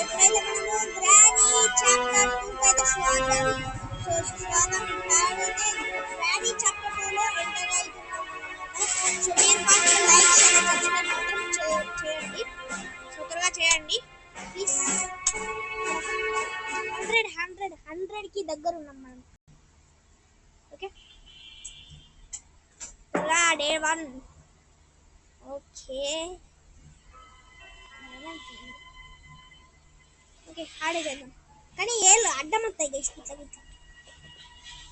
ఇప్పుడైతే మనము granny chapter 2 అయితే స్వాగతం. సో స్వాగతం ఇప్పుడైతే గ్రానీ చాప్టర్ 2 లో ఎంటర్ అవుతున్నాం. సో మీరు మాత్రం లైక్ షేర్ సబ్స్క్రైబ్ మాత్రం చేయండి. సో త్వరగా చేయండి ప్లీజ్. 100 కి దగ్గర ఉన్నాం మనం. ఓకే త్వరగా డే 1. Okay okay ఆడేద్దాం. కానీ ఏళ్ళు అడ్డం వస్తాయి గైస్, ఇట్లా ఇట్లా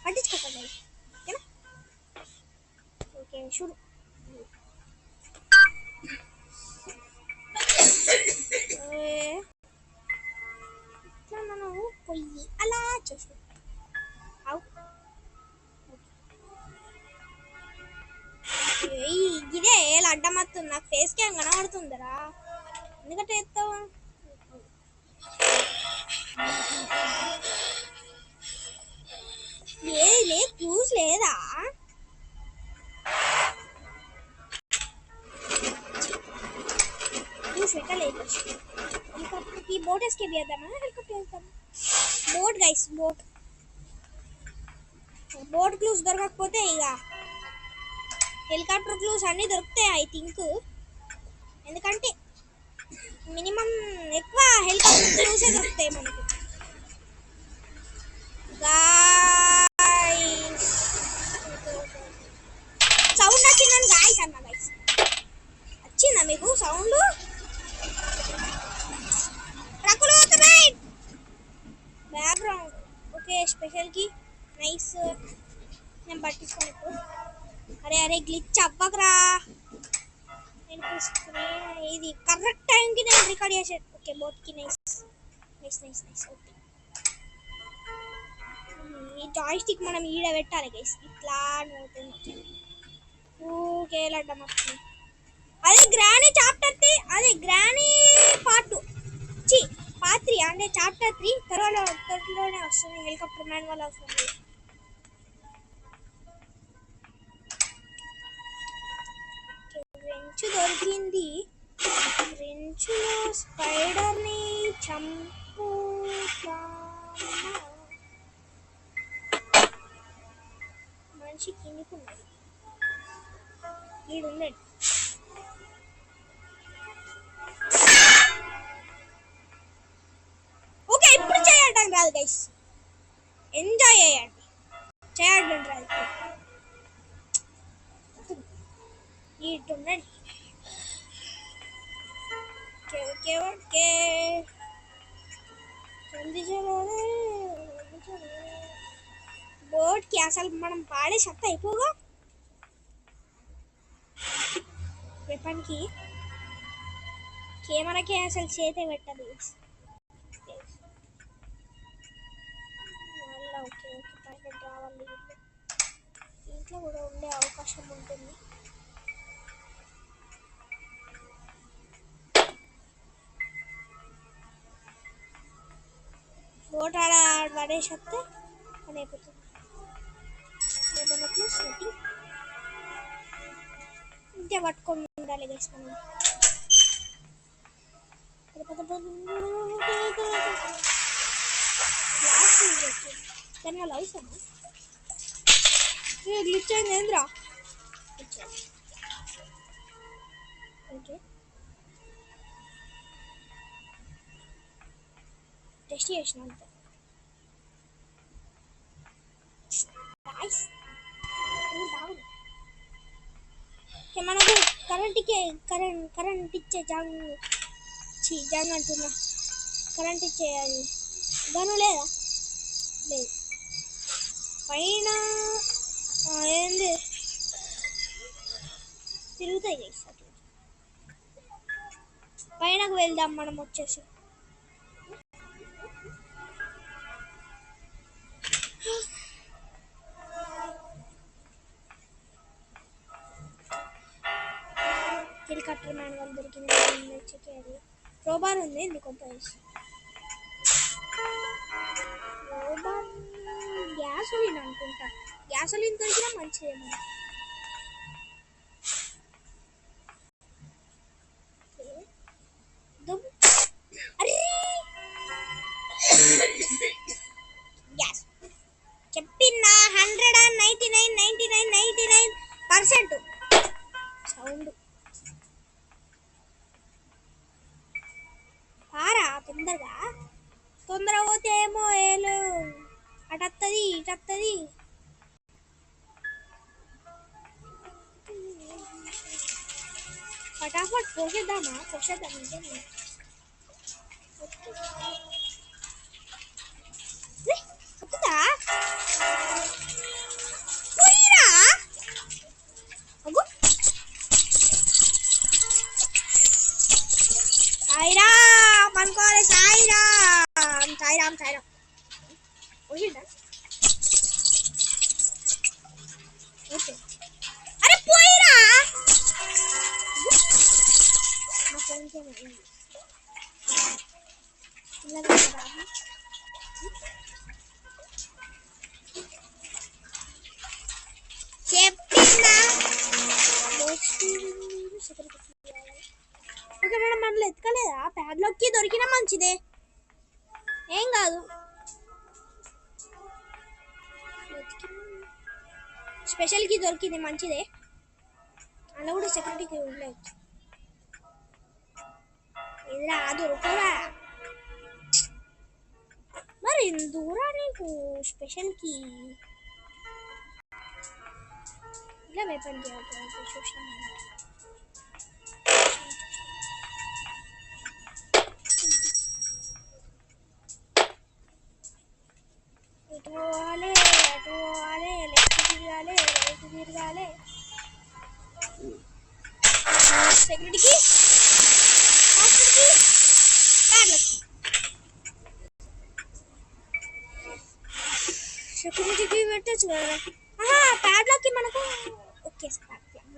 పట్టించుకోకండి. ఓకేనా? Okay sure. ఇట్లా మనం పొయ్యి అలా చేసి ఇదే ఏళ్ళు అడ్డం వస్తుంది. నాకు ఫేస్ క్యామ్ కనబడుతుందిరా, ఎందుకంటే ఎత్తావు ఏది క్లూస్ లేదా? క్లూస్ పెట్టలేదు. హెలికాప్టర్కి బోట్ ఎస్కేప్ చేద్దామా? హెలికాప్టర్ వేద్దామా? బోట్ గైస్, బోట్ క్లూస్ దొరకకపోతే ఇక హెలికాప్టర్ క్లూస్ అన్నీ దొరుకుతాయి ఐ థింక్. ఎందుకంటే మినిమం ఎక్కువ హెలికాప్టర్ క్లూసే దొరుకుతాయి మనకు. సౌండ్ వచ్చిందని గాయస్ అన్న. గైస్ వచ్చిందా మీకు సౌండ్? ట్రక్కులు పోతున్నాయి బ్యాక్గ్రౌండ్. Okay స్పెషల్కి nice. నేను పట్టించుకోను ఇప్పుడు. అరే గ్లిచ్ అవ్వకరా. నేను ఇది కరెక్ట్ టైంకి నేను రికార్డ్ చేసాను. ఓకే బోట్కి nice nice nice nice. Okay ఈ జాయ్ స్టిక్ మనం ఈడ పెట్టాలి గైస్. ఇట్లా నోతుంది. ఓకే అడ్డం వస్తుంది. అది గ్రానీ చాప్టర్ 3, అది గ్రానీ పార్ట్ 2 పార్ట్ 3 అంటే చాప్టర్ 3 త్వరలోనే వస్తుంది. హెలికాప్టర్ మ్యాన్ వల్ల వస్తుంది. రెంచు దొరికింది. రెంచులో స్పైడర్ని చంపుతా. మనిషి కిందికున్నది. వీడున్నాడు. ఓకే ఇప్పుడు చేయడం రాదు గైస్, ఎంజాయ్ చేయండి. చేయడం రాదు. ఇటున్నాడు. ఓకే ఓకే ఓకే బోట్కి అసలు మనం పాడే సత్తా అయిపోగా. వెపన్కి కెమెరాకి అసలు చేతే పెట్టదు. ఓకే ఓకే ప్యాకెట్ రావాలి. ఇంట్లో కూడా ఉండే అవకాశం ఉంటుంది. బోట్ ఆడ పడేసేస్తే పని అయిపోతుంది. ఇంకే పట్టుకొని ఉండాలి గైస్ మనం. దానివల్ల అవసరమా? గ్లిచ్ అయింది ఏంద్రా? ఓకే టెస్ట్ చేసిన అంతే. మనకు కరెంట్ ఇచ్చే జాంగ్ అంటున్నా. కరెంట్ ఇచ్చే అది గను లేదా? లేదు. పైన ఏంది తిరుగుతాయి గైస్. అట్లా పైనకు వెళ్దాం మనం వచ్చేసి. హెలికాప్టర్ మ్యాన్ వాళ్ళు దొరికింది. రోబార్ ఉంది ఇది కొంత. రోబార్ గ్యాసోలిన్ అనుకుంటా. గ్యాసోలిన్ దొరికినా మంచిదేమో. సౌండ్ పారా తొందరగా పోతే ఏమో ఏలు అటత్తది ఇటత్తది. ఫటాఫట్ పోసేద్దామా? పోసేద్దాం ఇంకేనా వస్తుందా? పోయిరా సాయిరామ్ అనుకోవాలి. సాయిరామ్ సాయిరామ్ సాయిరామ్ పోయిందా? ఓకే అరే పోయిరా నా ఫోన్కి ఏమైంది? చెప్పిందా ఓకే మేడం మనలో ఎత్తుకలేదా? ప్యాడ్లోకి దొరికినా మంచిదే, ఏం కాదు. స్పెషల్కి దొరికింది మంచిదే, అలా కూడా సెక్యూరిటీకి ఉండలేదు. ఎదురా దొరకరా మరి దూరా నీకు స్పెషల్కి ఇలా వెపన్ చూసాం. ఇటు పోవాలి, అటు పోవాలి, లెఫ్ట్ తిరగాలి, రైట్ తిరగాలి. సెక్యూరిటీకి సెక్యూరిటీకి పెట్టచ్చు కదా. ప్యాడ్లోకి మనకు ఓకే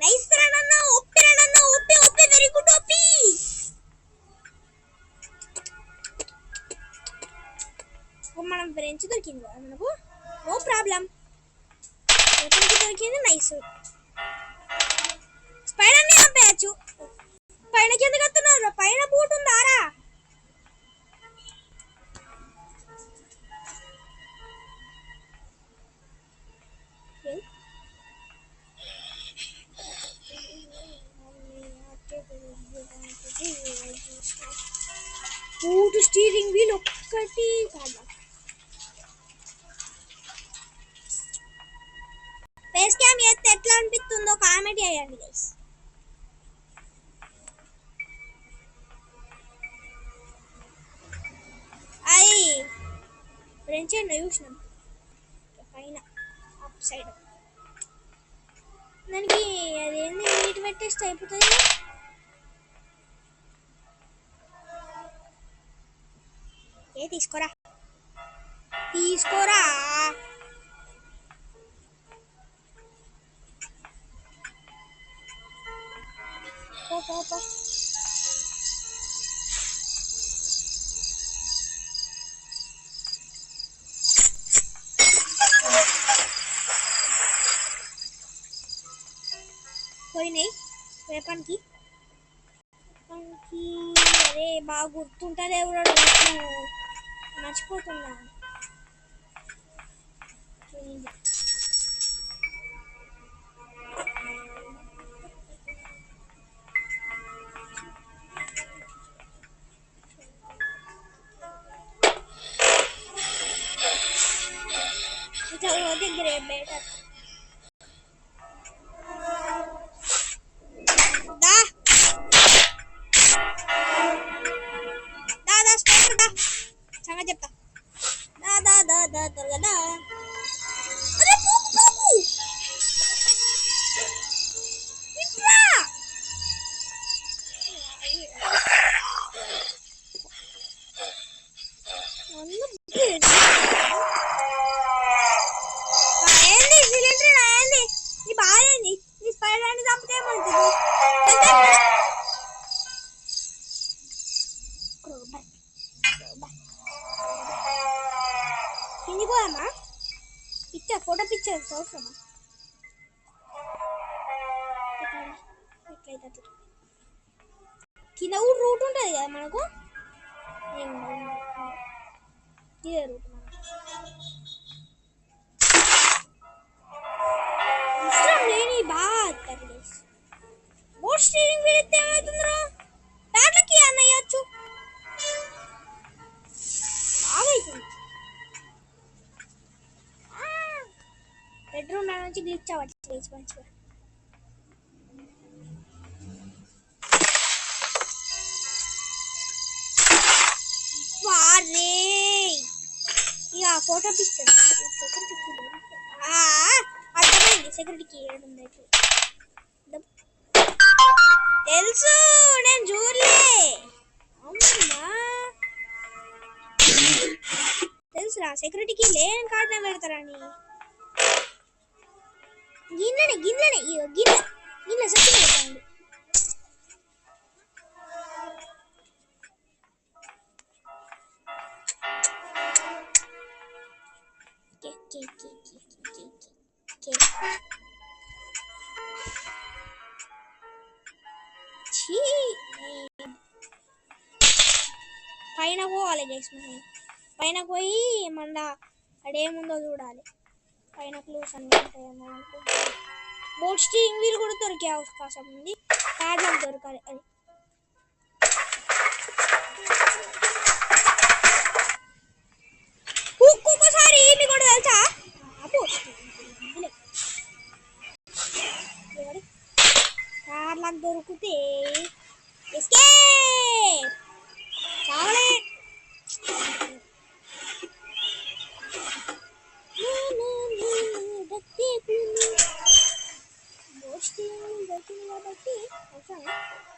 నైస్ రానన్నా ఒప్పి రానన్నా ఒప్పి ఒప్పి వెరీ గుడ్ ఒప్పి. మనం బ్రెంచ్ దొరికింది కదా మనకు, నో ప్రాబ్లం. దొరికింది నైస్. స్పైడర్ని ఆపేయచ్చు. పైనకి ఎందుకు వస్తున్నారు? పైన బూట్ ఉందారా? బూట్ స్టీరింగ్ వీల్ ఒక్కటి కాదు. ఫేస్ క్యామ్ చేస్తే ఎట్లా అనిపిస్తుందో కామెంట్ చేయండి గైస్. అది ఫ్రెంచ్ చూసినాం పైన అప్ సైడ్. దానికి అదేంది నీట్ పెట్టేస్తే అయిపోతుంది. ఏ తీసుకోరా తీసుకోరా. పోయినాయి వేపన్కి. అరే బాగా గుర్తుంటుంది, ఎవరు మర్చిపోతున్నా. దగ్గరే బెటర్. సంగతి చెప్తా. త్వరగా ఏంది సిలిండర్ ఏంది నీ బాగాంది. నీ స్పైడర్ని చంపితే ఏమంటుంది? కింది పోదామా? పిక్చర్ ఫోటో పిక్చర్స్ అవసరమా? ఎట్లయితే కింద కూడా రూట్ ఉంటుంది కదా మనకు. ఇదే రూట్ ఇష్టం లేని బాగా. బోట్ స్టీరింగ్ వీల్ ఎత్తే ఏమవుతుందిరా? బ్యాట్లకి అన్నయ్యచ్చు బాగైతుంది. బెడ్రూమ్ నుంచి గ్లిచ్ అవ్వచ్చు మంచిగా. వారే ఇక ఫోటో పిక్చర్ అర్థమైంది. సెక్యూరిటీకి ఏడుంది అయితే తెలుసు, నేను చూడలే. అవునమ్మా తెలుసురా, సెక్యూరిటీకి లేని కార్డునే పెడతారని. గిన్నెనే గిన్నెనే గిన్నె గిన్నె సత్యం పెట్టండి. పైన పోవాలి గైస్, మనం పైన పోయి మళ్ళా అడేముందో చూడాలి. పైన క్లూస్ అన్నీ ఉంటాయేమో అనుకుంటున్నాను. బోట్ స్టీరింగ్ వీల్ కూడా దొరికే అవకాశం ఉంది. కార్డులకు దొరకాలి. అది ఒక్కొక్కసారి ఏమి కూడా తెలుసా, కార్లకు దొరికితే ఎస్కేప్ చాలే.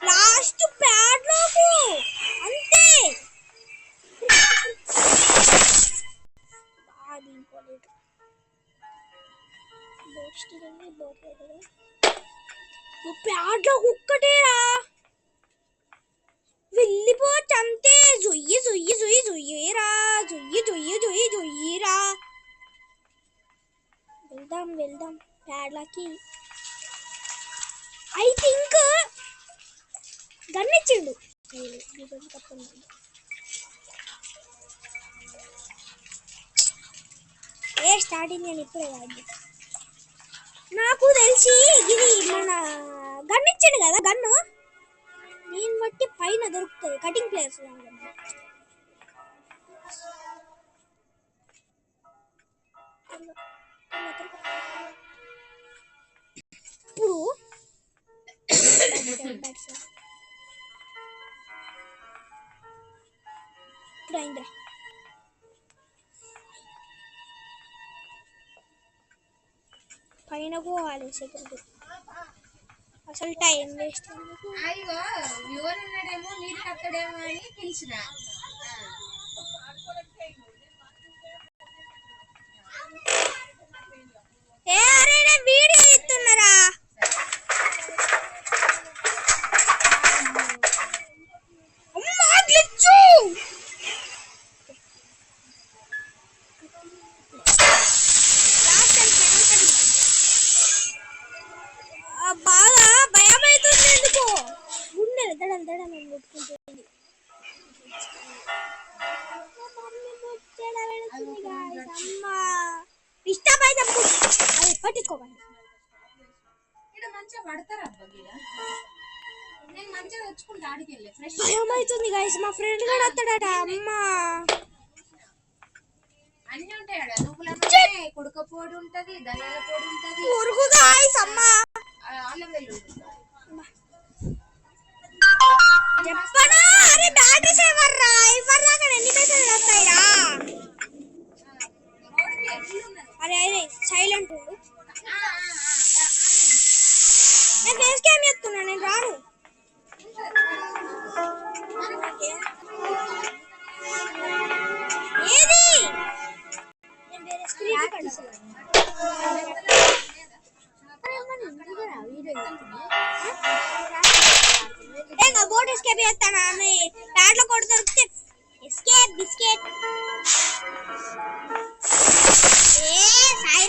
లాస్ట్ ప్యాడ్ లోపు అంతే. ప్యాడ్ లో ఒక్కటేరా వెళ్ళిపోవచ్చు అంతే. జొయ్యి జొయ్యి జొయ్యి జొయ్యేరా, జొయ్యి జొయ్యి జొయ్యి జొయ్యిరా. వెళ్దాం వెళ్దాం ప్యాడ్లకి. ఐ థింక్ గన్ ఇచ్చిండు. ఏ స్టార్టింగ్ నేను ఇప్పుడే కాదు, నాకు తెలిసి ఇది మన గన్ ఇచ్చిండు కదా. గన్ను దీన్ని బట్టి పైన దొరుకుతుంది కటింగ్ ప్లేయర్స్. ఇప్పుడు అయిందా? పైన పోవాలి సెక్యూరిటీ. అసలు టైం వేస్ట్. అయ్యో ఎవరు ఉన్నాడేమో నీరు కట్టడేమో అని పిలిచిన. వీడియో ఇస్తున్నారా? బాగా భయం అవుతుంది. ఎందుకు గుండెలు దడలు దడలు కొట్టుకుంటుంది. డిస్టర్బ్ అయితే అది పట్టుకోవాలి. భయం అవుతుంది గైస్. మా ఫ్రెండ్ కూడా వస్తాడట. అమ్మా అన్ని ఉంటాయి. కుడక పొడి ఉంటది, ధనియాల పొడి ఉంటది, ఉరుకు గైస్. అమ్మా అల్లం వెల్లుల్లి చెప్పనా? అరే బ్యాటరీ సేవర్ రా. ఇవ్వరు దాకా ఎన్ని మెసేజ్ వస్తాయిరా? అరే అరే సైలెంట్ ఉండు. నేను ఫేస్ క్యామ్ చేస్తున్నా, నేను రాను. ఏది నేను వేరే స్క్రీన్ కనిపిస్తాను. బోట్ ఎస్కేప్ చేస్తాను. ప్యాడ్లో కూడా దొరికితే escape biscuit.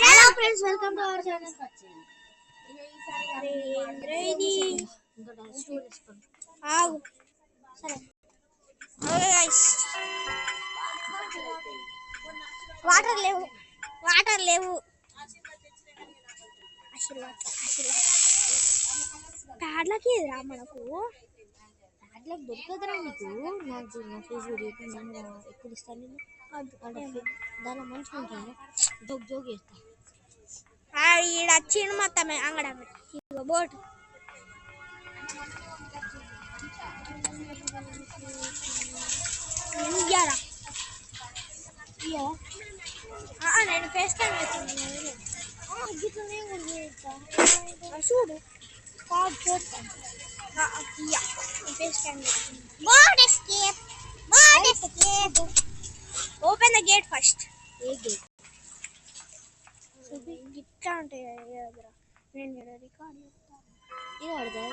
Hello friends, welcome to our channel. ఆగు సరే. ఓకే గైస్, వాటర్ లేవు, వాటర్ లేవు. ఆశీర్వాద్ ఆశీర్వాద్ ప్యాడ్లకి రా మనకు ప్యాడ్లకి దొరకదురా నీకు. నాకు నా ఫేస్ నేను ఎక్కడ ఇస్తాను నేను దానిలో మంచిగా ఉంటాను. జోక్ జోక్ చేస్తా ఈడ వచ్చిండు మొత్తం అంగడ బోట్ ఇయ్యారా నేను ఫేస్ క్యామ్ చేస్తున్నాను చూడు కార్డ్ చేస్తాను face cam board escape open the gate first. A gate ఇట్లా ఉంటాయి నేను రికార్డ్ ఇది పడదా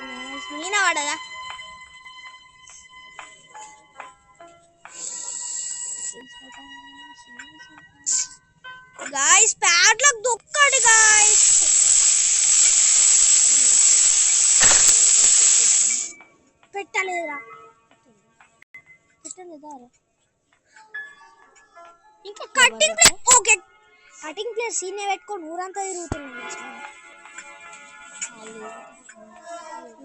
నేనే పడదా గాయస్ ప్యాడ్లకు దొక్కడు గాయస్. పెట్టలేదురా పెట్టలేదా ఇంకా cutting place. Okay cutting place సీనే పెట్టుకొని ఊరంతా తిరుగుతున్నాను.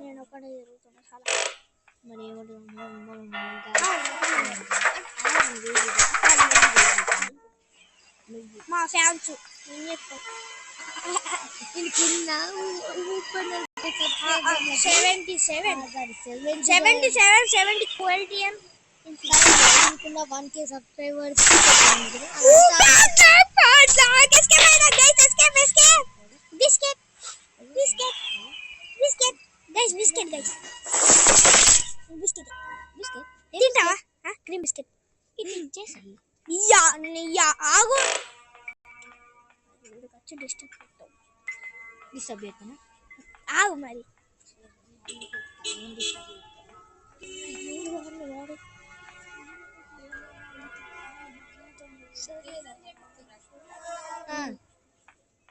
నేను ఒకటే తిరుగుతున్నా చాలా. మరి మా ఫ్యాన్స్ ఏం చెప్తారు 1K సబ్స్క్రైబర్స్ తింటావా క్రీమ్ బిస్కెట్ ఆగు డిస్టర్బ్ చేస్తానా ఆగు మరి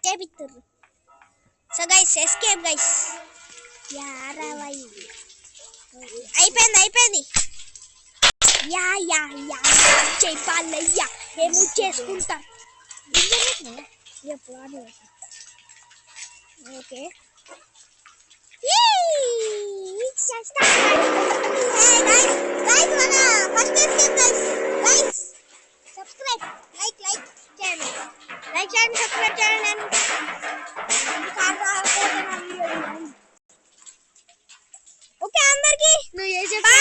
చేపిస్తుర్రు. సో గైస్ ఎస్కేప్ గైస్ అయిపోయింది యా యా యా చెప్పాలయ్యా ఏమో చేసుకుంటా. ఓకే సబ్స్క్రైబ్ లైక్ చేయండి సబ్స్క్రైబ్ చేయండి. ఓకే అందరికి నువ్వు ఏ చెప్పా